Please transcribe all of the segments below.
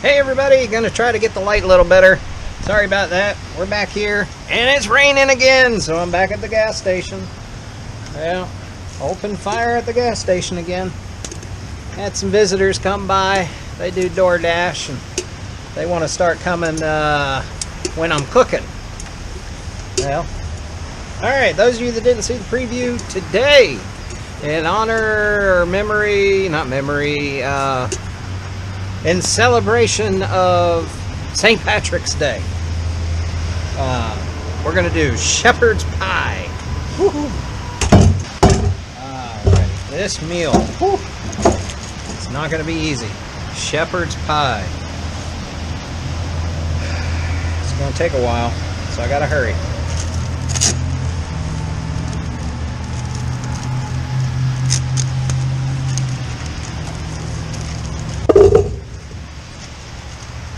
Hey everybody, gonna try to get the light a little better. Sorry about that. We're back here and it's raining again, so I'm back at the gas station. Well, open fire at the gas station again. Had some visitors come by. They do DoorDash and they want to start coming when I'm cooking. Well, alright, those of you that didn't see the preview today, in honor or memory, not memory, in celebration of St. Patrick's Day, we're going to do shepherd's pie. Alright, this meal, it's not going to be easy. Shepherd's pie. It's going to take a while, so I got to hurry.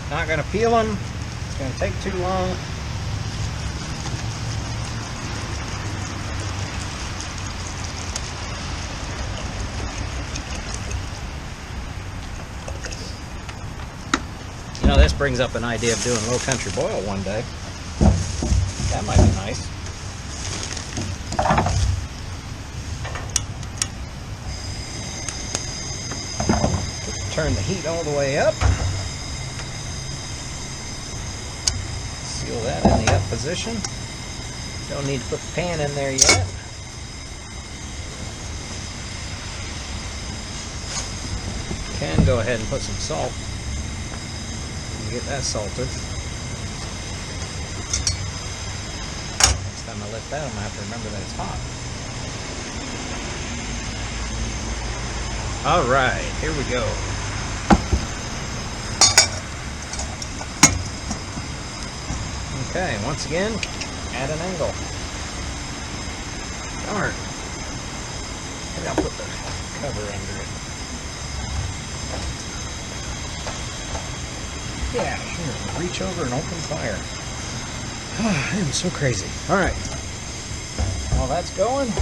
Not going to peel them. It's going to take too long. You know, this brings up an idea of doing low country boil one day. That might be nice. Turn the heat all the way up. Seal that in the up position. Don't need to put the pan in there yet. Can go ahead and put some salt and get that salted. Next time I lift that, I'm going to have to remember that it's hot. Alright, here we go. Okay, once again, at an angle. Darn. Maybe I'll put the cover under it. Yeah, sure. Reach over and open fire. I am so crazy. Alright. While that's going,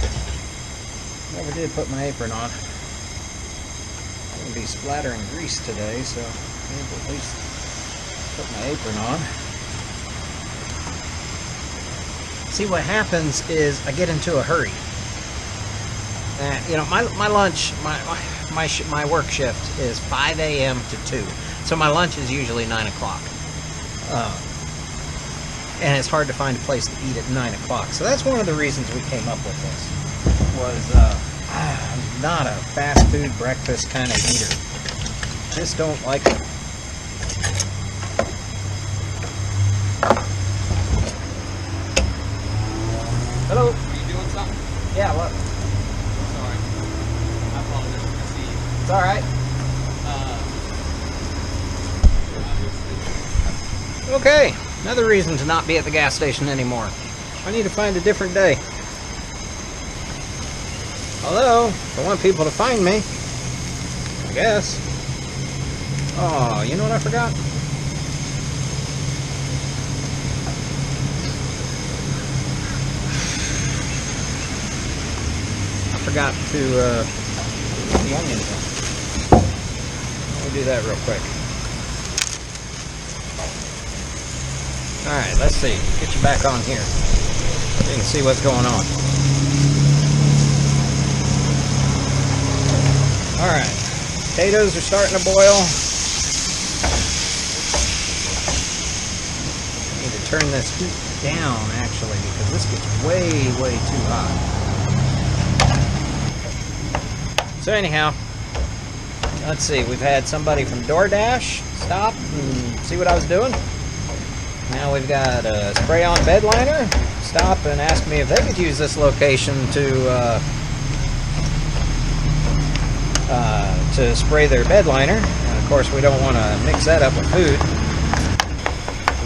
never did put my apron on. I'm going to be splattering grease today, so maybe at least put my apron on. See, what happens is I get into a hurry. You know, my lunch, my work shift is 5 a.m. to 2. So my lunch is usually 9 o'clock. And it's hard to find a place to eat at 9 o'clock. So that's one of the reasons we came up with this. Was I'm not a fast food breakfast kind of eater. Just don't like it. Hello. Are you doing something? Yeah, what? Sorry. I apologize for missing you. It's alright. Okay, another reason to not be at the gas station anymore. I need to find a different day. Although, if I want people to find me, I guess. Oh, you know what I forgot? Forgot to put the onions in. Let me do that real quick. Alright, let's see. Get you back on here so you can see what's going on. Alright, potatoes are starting to boil. I need to turn this heat down actually because this gets way, way too hot. So anyhow, let's see, we've had somebody from DoorDash stop and see what I was doing. Now we've got a spray-on bed liner stop and ask me if they could use this location to spray their bed liner. And of course we don't want to mix that up with food.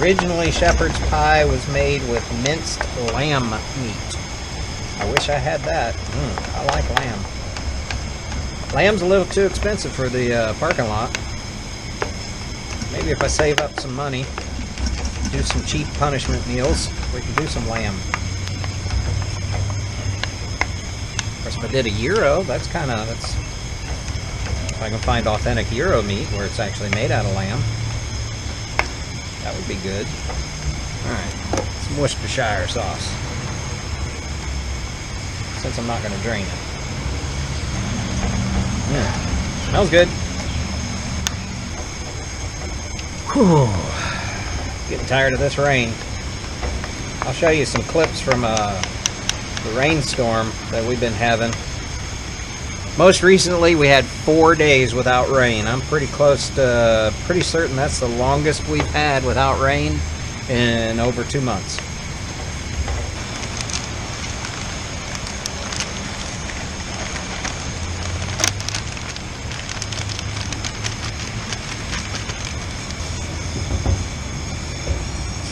Originally Shepherd's pie was made with minced lamb meat. I wish I had that. I like lamb. Lamb's a little too expensive for the parking lot. Maybe if I save up some money, do some cheap punishment meals, we can do some lamb. Of course, if I did a gyro, that's if I can find authentic gyro meat where it's actually made out of lamb, That would be good. Alright, some Worcestershire sauce. Since I'm not going to drain it. Smells good. Whew. Getting tired of this rain. I'll show you some clips from the rainstorm that we've been having. Most recently, we had 4 days without rain. I'm pretty certain that's the longest we've had without rain in over 2 months.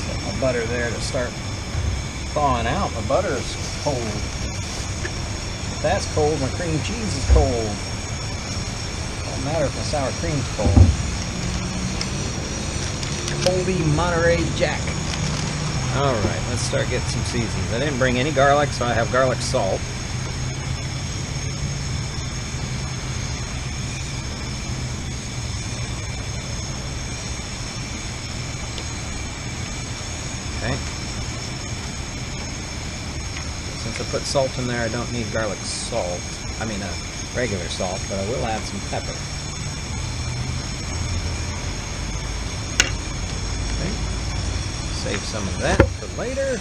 Set my butter there to start thawing out. My butter is cold. If that's cold, my cream cheese is cold. Don't matter if my sour cream's cold. Coldy Monterey Jack. Alright, let's start getting some seasonings. I didn't bring any garlic, so I have garlic salt. Okay. Since I put salt in there, I don't need garlic salt. I mean, regular salt, but I will add some pepper. Save some of that for later.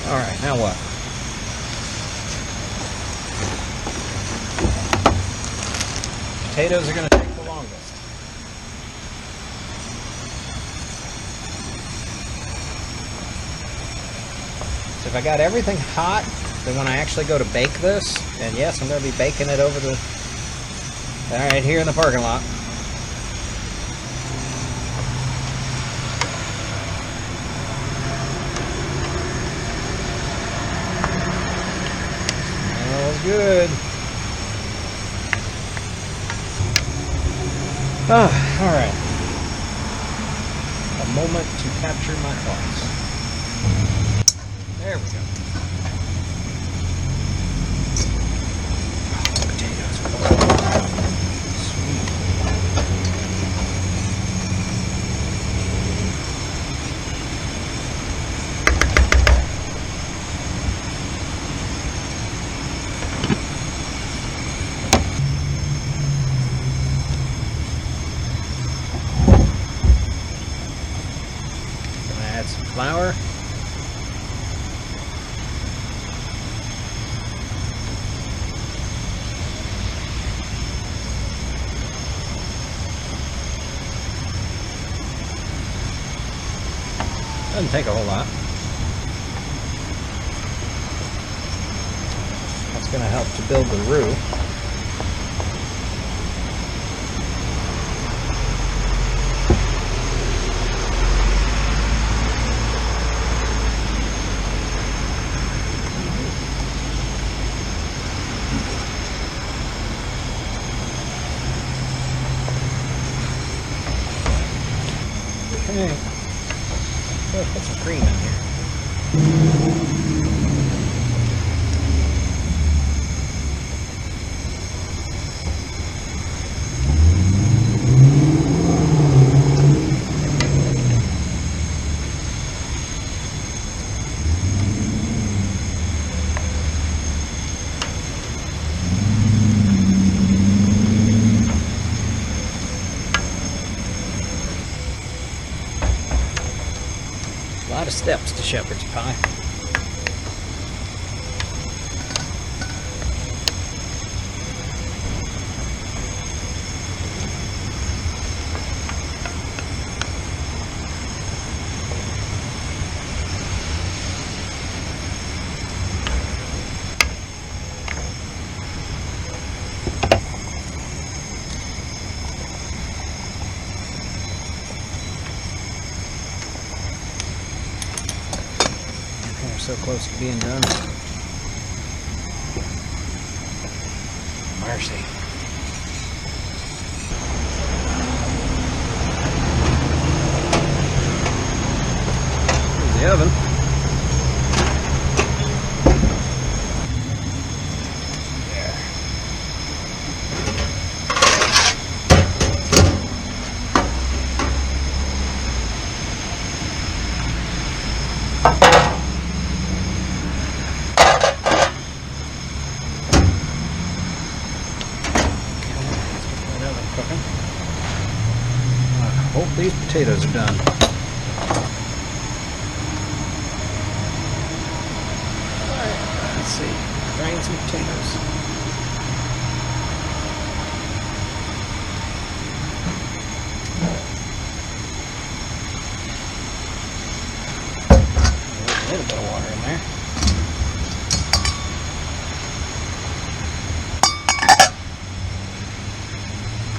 Alright, now what? Potatoes are going to take the longest. So if I got everything hot, then when I actually go to bake this, and yes, I'm going to be baking it over the right here in the parking lot. Smells good. All right. A moment to capture my thoughts. There we go. Add some flour. Doesn't take a whole lot. That's going to help to build the roux. Okay. Let's put some cream in here. A lot of steps to shepherd's pie. So close to being done. Mercy. Here's the oven. There. these potatoes are done. Alright, let's see. Drain some potatoes. A little bit of water in there.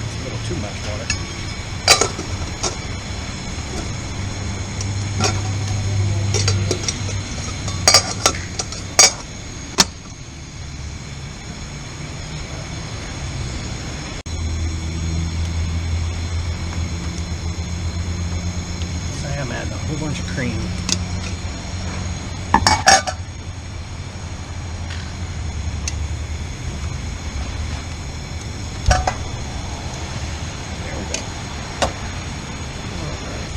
It's a little too much water. I'm adding a whole bunch of cream. There we go. All right.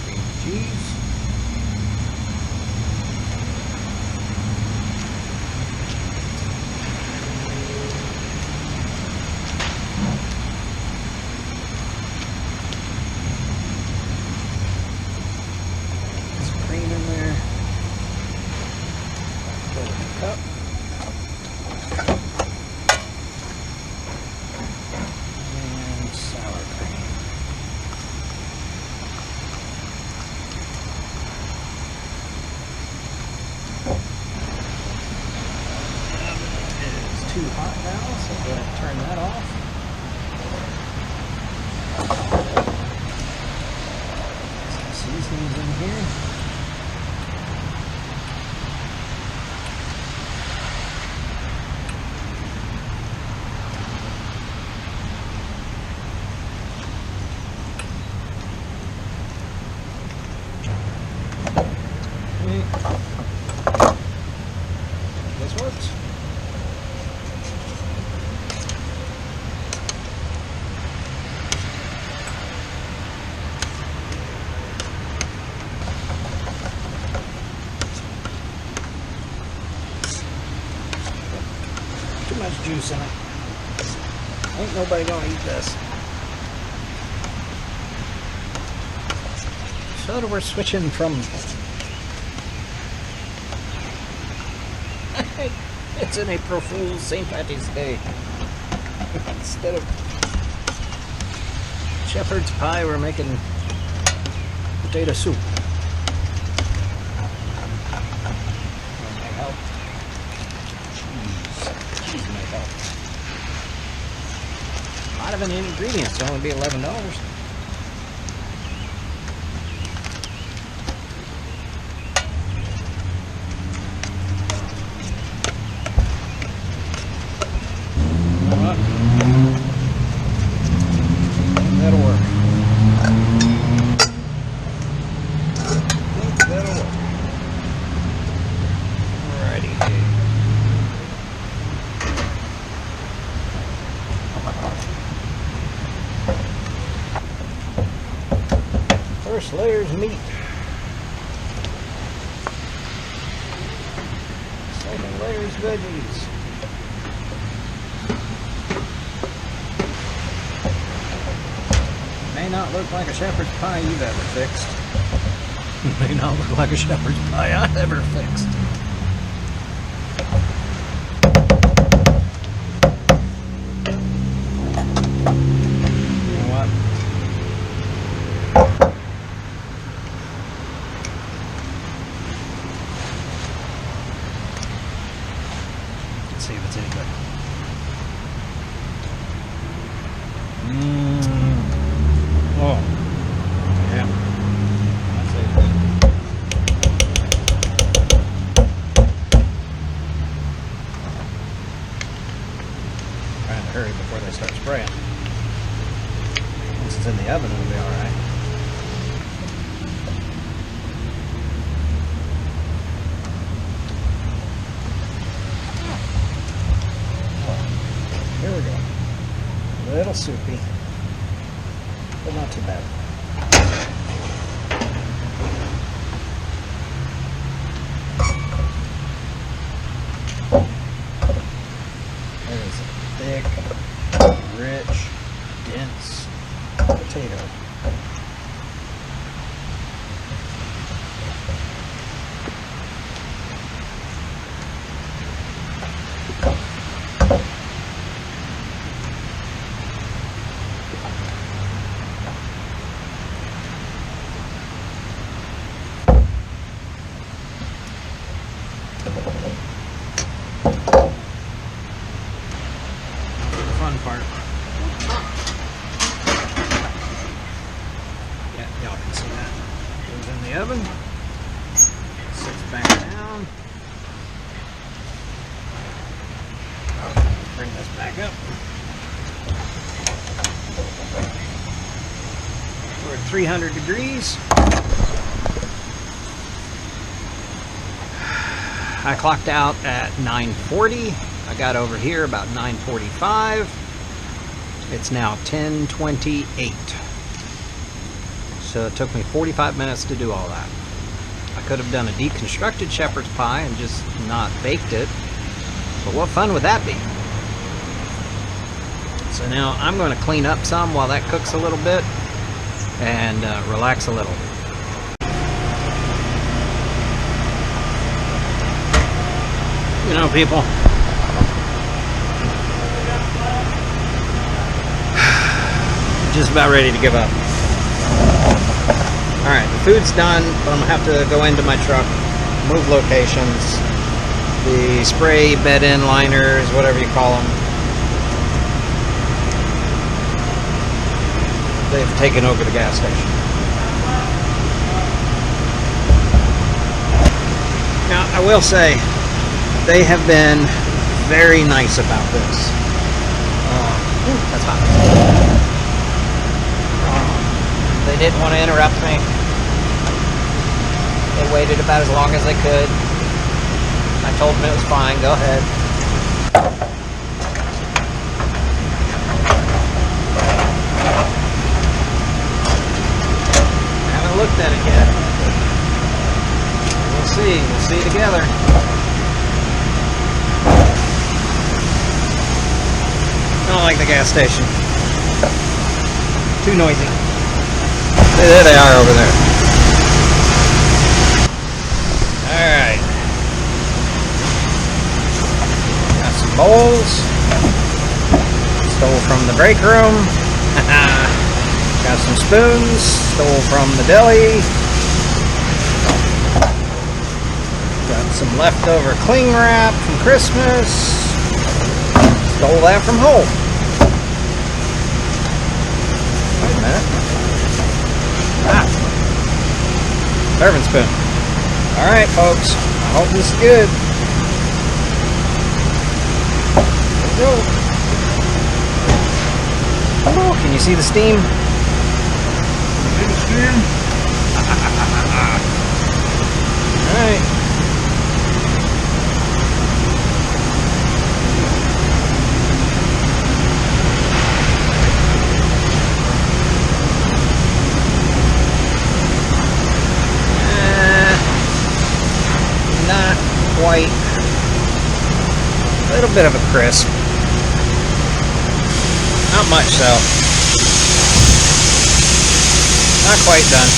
Cream cheese. Cup. And sour cream. It is too hot now, so I'm going to turn that off. Some seasonings in here. This works. Too much juice in it. Ain't nobody gonna eat this. So we're switching from it's an April Fool's St. Patty's Day. Instead of shepherd's pie, we're making potato soup. That may help. Cheese may help. A lot of an ingredients, only be $11. That'll work. That'll work. Alrighty. First layer's meat. Second layer's veggies. May not look like a shepherd's pie you've ever fixed. May not look like a shepherd's pie I've ever fixed. You know what? Let's see if it's any good. Oh, yeah. That's it. Trying to hurry before they start spraying. Once it's in the oven, it'll be alright. Here we go. A little soupy. But not too bad. potato. Fun part. Yeah, y'all can see that. Goes in the oven. Sits back down. Bring this back up. We're at 300 degrees. I clocked out at 9:40. I got over here about 9:45. It's now 10:28. So it took me 45 minutes to do all that. I could have done a deconstructed shepherd's pie and just not baked it. But what fun would that be? So now I'm going to clean up some while that cooks a little bit and relax a little. You know, people, just about ready to give up. Alright, the food's done, but I'm going to have to go into my truck, move locations, the spray bed-in liners, whatever you call them. They've taken over the gas station. Now, I will say, they have been very nice about this. That's hot. They didn't want to interrupt me. They waited about as long as they could. I told them it was fine. Go ahead. I haven't looked at it yet. We'll see. We'll see together. I don't like the gas station. Too noisy. There they are over there. Alright. Got some bowls. Stole from the break room. Got some spoons. Stole from the deli. Got some leftover cling wrap from Christmas. Stole that from home. Wait a minute. Serving spoon. Alright, folks. I hope this is good. Let's go. Oh, can you see the steam? See the steam? Alright. White, a little bit of a crisp, not much though, not quite done.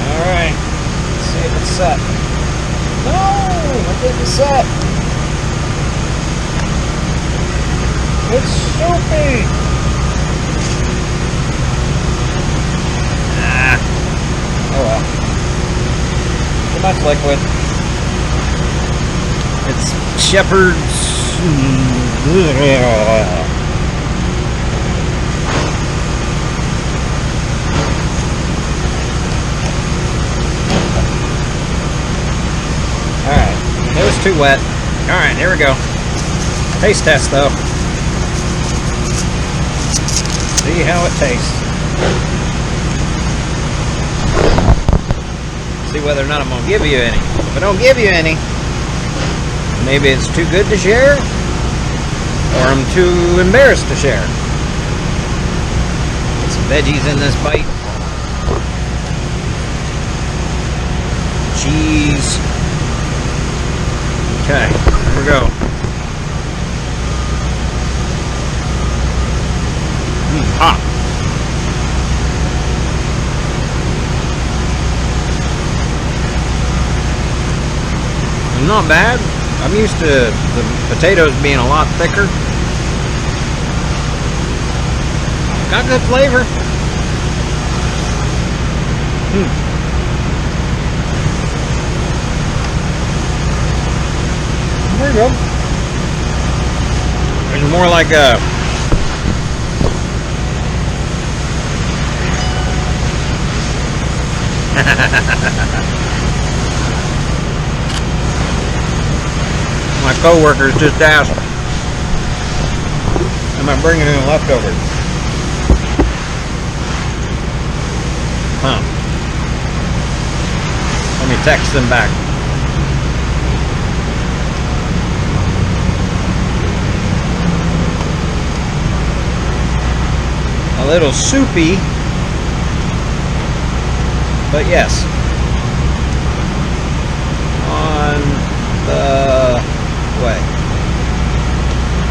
Alright, let's see if it's set. No, it didn't set. It's soupy! Oh well. Too much liquid. It's Shepard's. Alright, it was too wet. Alright, here we go. Taste test though. See how it tastes. See whether or not I'm going to give you any. If I don't give you any, maybe it's too good to share, or I'm too embarrassed to share. Get some veggies in this bite. cheese. Okay, here we go. Hot. Not bad. I'm used to the potatoes being a lot thicker. Got good flavor. There you go. It's more like a my co-workers just asked, am I bringing in leftovers? Huh. Let me text them back. A little soupy, but yes. On the way.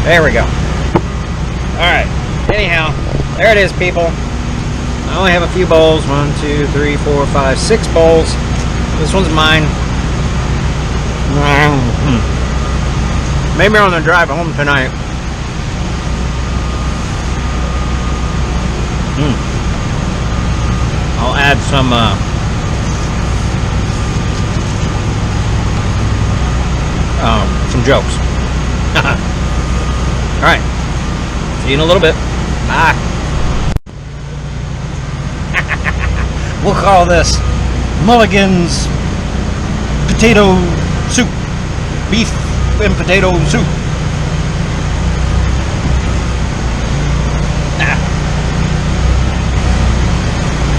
There we go. Alright. Anyhow, there it is, people. I only have a few bowls. 1, 2, 3, 4, 5, 6 bowls. This one's mine. Maybe on the drive home tonight. I'll add some jokes. Alright. See you in a little bit. Bye. We'll call this Mulligan's potato soup. Beef and potato soup.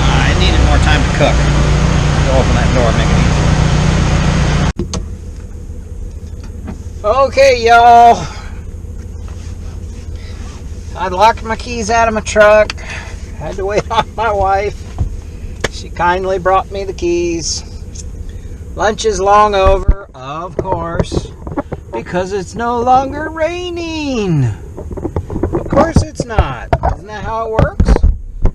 I needed more time to cook. I'll open that door and make it easy. Okay, y'all. I locked my keys out of my truck. Had to wait on my wife. She kindly brought me the keys. Lunch is long over, of course, because it's no longer raining. Of course it's not. Isn't that how it works?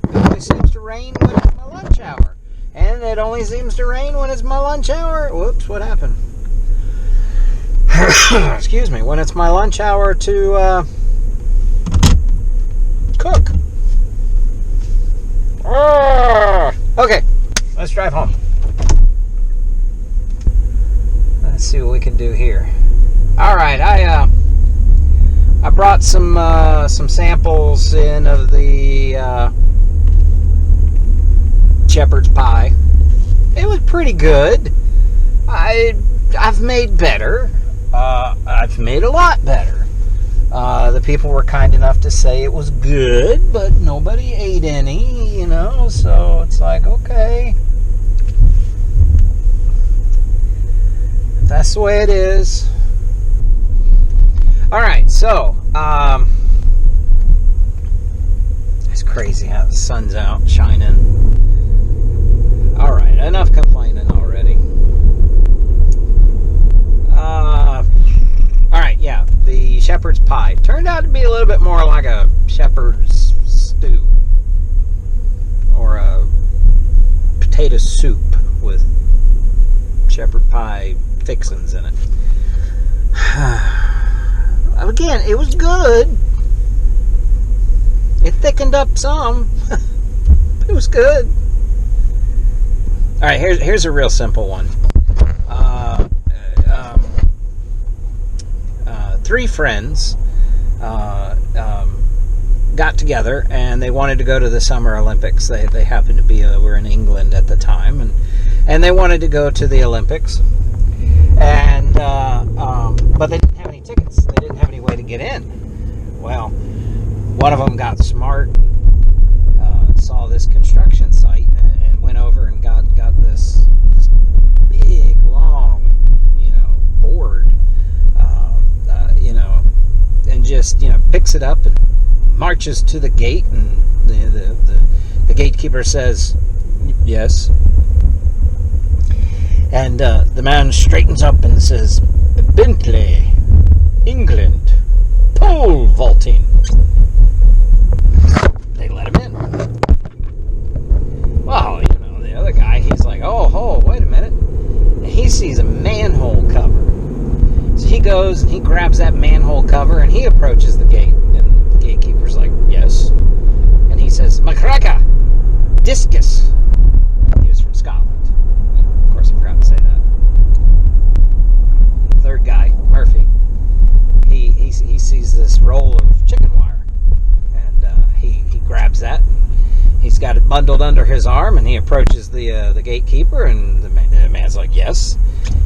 It only seems to rain when it's my lunch hour. And it only seems to rain when it's my lunch hour. Whoops, what happened? Excuse me. When it's my lunch hour to cook. Okay, let's drive home. Let's see what we can do here. All right, I brought some samples in of the shepherd's pie. It was pretty good. I've made better. I've made a lot better. The people were kind enough to say it was good, but nobody ate any, so it's like, okay. That's the way it is. Alright, so, it's crazy how the sun's out shining. Alright, enough complaining already. Alright, yeah, the shepherd's pie turned out to be a little bit more like a shepherd's stew or a potato soup with shepherd pie fixings in it. Again, it was good. It thickened up some. It was good. Alright, here's a real simple one. 3 friends got together and they wanted to go to the Summer Olympics. They happened to be were in England at the time, and they wanted to go to the Olympics, and but they didn't have any tickets. They didn't have any way to get in. Well, one of them got smart, saw this construction site, and went over and got this big long board. And just picks it up and marches to the gate, and the gatekeeper says yes, And the man straightens up and says, Bentley, England, pole vaulting. They let him in. Well, the other guy, he's like, oh, wait a minute. And he sees a manhole cover. So he goes and he grabs that manhole cover and he approaches the gate. And the gatekeeper's like, yes. And he says, Macraca, discus. He was from Scotland. Of course, I forgot to say that. The third guy, Murphy, he sees this roll of chicken wire. And he grabs that. He's got it bundled under his arm, and he approaches the gatekeeper, and the man's like, yes.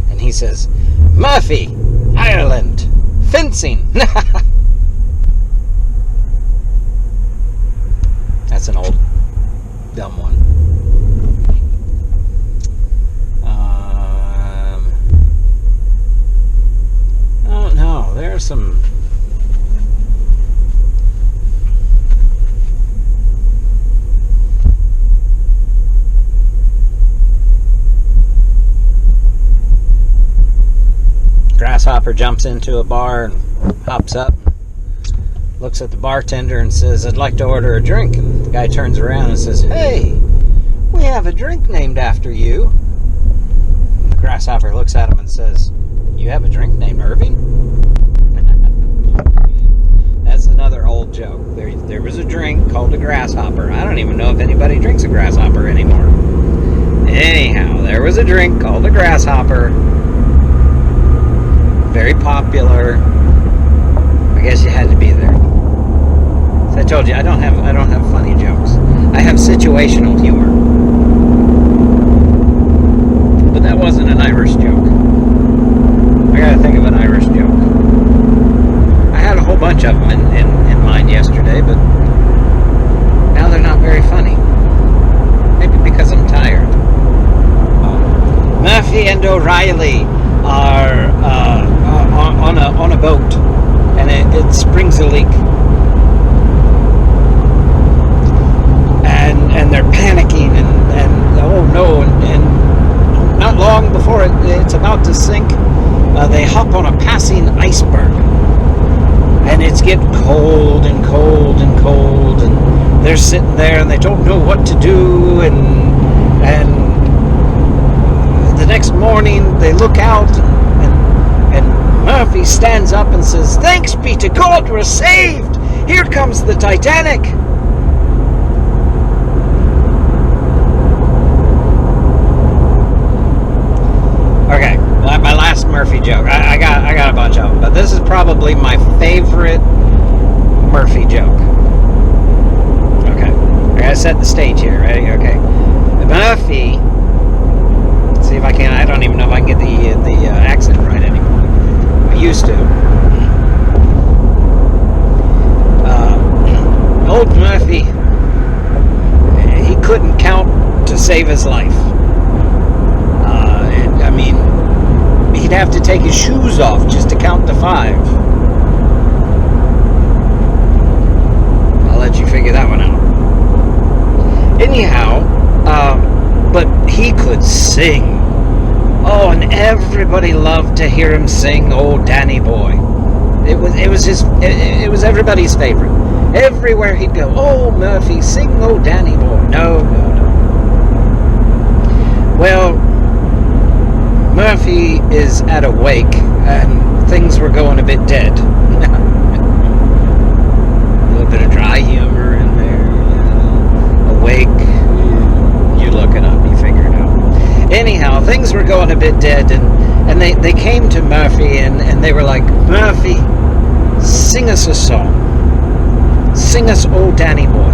And he says, Murphy, Ireland, fencing. That's an old, dumb one. Oh, no, there's some... Grasshopper jumps into a bar and hops up, looks at the bartender and says, I'd like to order a drink. And the guy turns around and says, hey, we have a drink named after you. And the Grasshopper looks at him and says, you have a drink named Irving? That's another old joke. There was a drink called a Grasshopper. I don't even know if anybody drinks a Grasshopper anymore. Anyhow, there was a drink called a Grasshopper. Very popular. I guess you had to be there. So I told you I don't have funny jokes. I have situational humor. But that wasn't an Irish joke. I gotta think of an Irish joke. I had a whole bunch of them in mind yesterday, but now they're not very funny. Maybe because I'm tired. Murphy and O'Reilly are on a boat, and it springs a leak, and they're panicking, and oh no, and not long before it's about to sink, they hop on a passing iceberg, and it's getting cold and cold and cold, and they're sitting there and they don't know what to do, and the next morning they look out, and Murphy stands up and says, thanks be to God, we're saved! Here comes the Titanic! Okay, my last Murphy joke. I got a bunch of them, but this is probably my favorite Murphy joke. Okay, I gotta set the stage here, ready? Okay. Murphy, see if I can, I don't even know if I can get the accent right anymore. I used to. Old Murphy, he couldn't count to save his life. He'd have to take his shoes off just to count to 5. I'll let you figure that one out. Anyhow, but he could sing. Oh, and everybody loved to hear him sing "Oh Danny Boy." It was everybody's favorite. Everywhere he'd go, "Oh Murphy, sing "Oh Danny Boy." No. Well, Murphy is at a wake, and things were going a bit dead. A little bit of dry humor in there. A wake. You look it up, you figure it out. Anyhow, things were going a bit dead, and they came to Murphy, and they were like, Murphy, sing us a song. Sing us "Oh Danny Boy."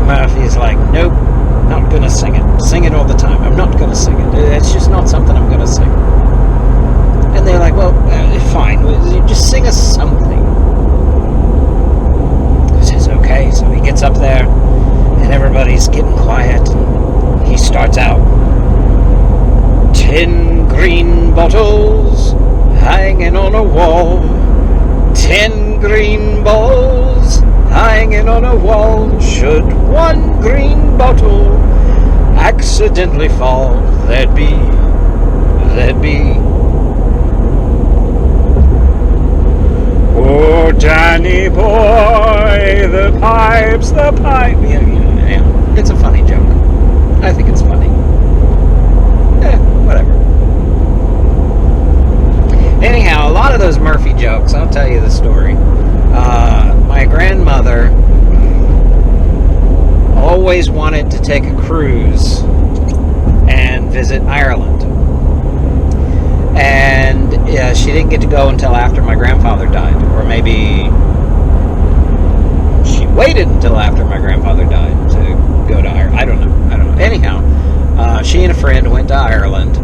Murphy's like, nope, not gonna sing it. Sing it all the time. I'm not gonna sing it. It's just not something I'm gonna sing. And they're like, well, fine, just sing us something. He says, okay. So he gets up there, and everybody's getting quiet. He starts out. 10 green bottles hanging on a wall. 10 green balls hanging on a wall. Should one green bottle accidentally fall, there'd be. Oh, Danny boy, the pipes, the pipe. Yeah. It's a funny joke. I think it's funny. Whatever. Anyhow, a lot of those Murphy jokes, I'll tell you the story. My grandmother always wanted to take a cruise and visit Ireland. And she didn't get to go until after my grandfather died. Or maybe she waited until after my grandfather died to go to Ireland. I don't know. Anyhow, she and a friend went to Ireland.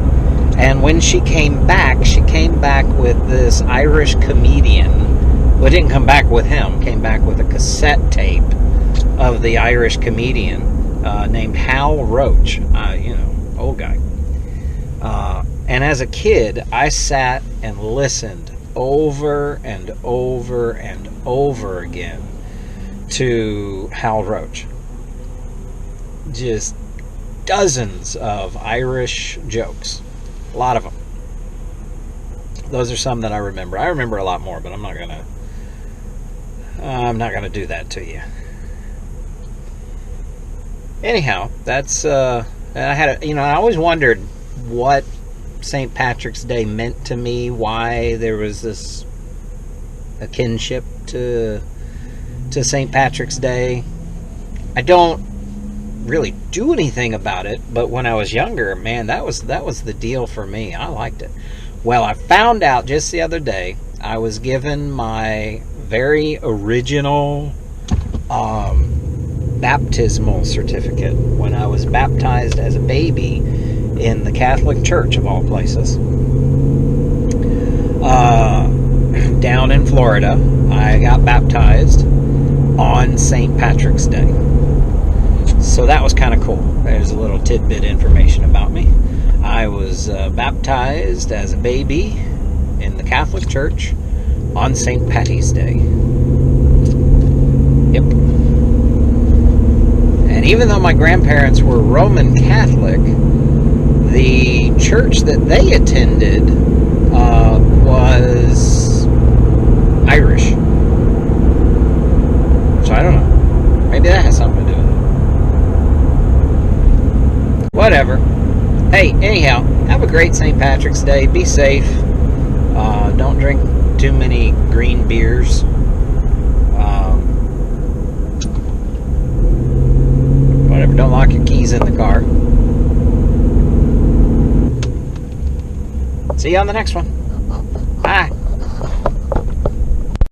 And when she came back with this Irish comedian. Well, didn't come back with him. Came back with a cassette tape of the Irish comedian named Hal Roach. Old guy. And as a kid, I sat and listened over and over and over again to Hal Roach. Just dozens of Irish jokes. A lot of them. Those are some that I remember. I remember a lot more, but I'm not gonna do that to you. Anyhow, that's I always wondered what St. Patrick's Day meant to me, why there was a kinship to St. Patrick's Day. I don't really do anything about it, but when I was younger, man, that was the deal for me. I liked it. Well, I found out just the other day, I was given my very original baptismal certificate when I was baptized as a baby in the Catholic Church, of all places. Down in Florida, I got baptized on St. Patrick's Day. So that was kind of cool. There's a little tidbit information about me. I was baptized as a baby in the Catholic Church on St. Patty's Day. Yep. And even though my grandparents were Roman Catholic, the church that they attended was Irish. So I don't know. Maybe that has something to do with it. Whatever. Hey, anyhow, have a great St. Patrick's Day. Be safe. Don't drink too many green beers. Whatever. Don't lock your keys in the car. See you on the next one.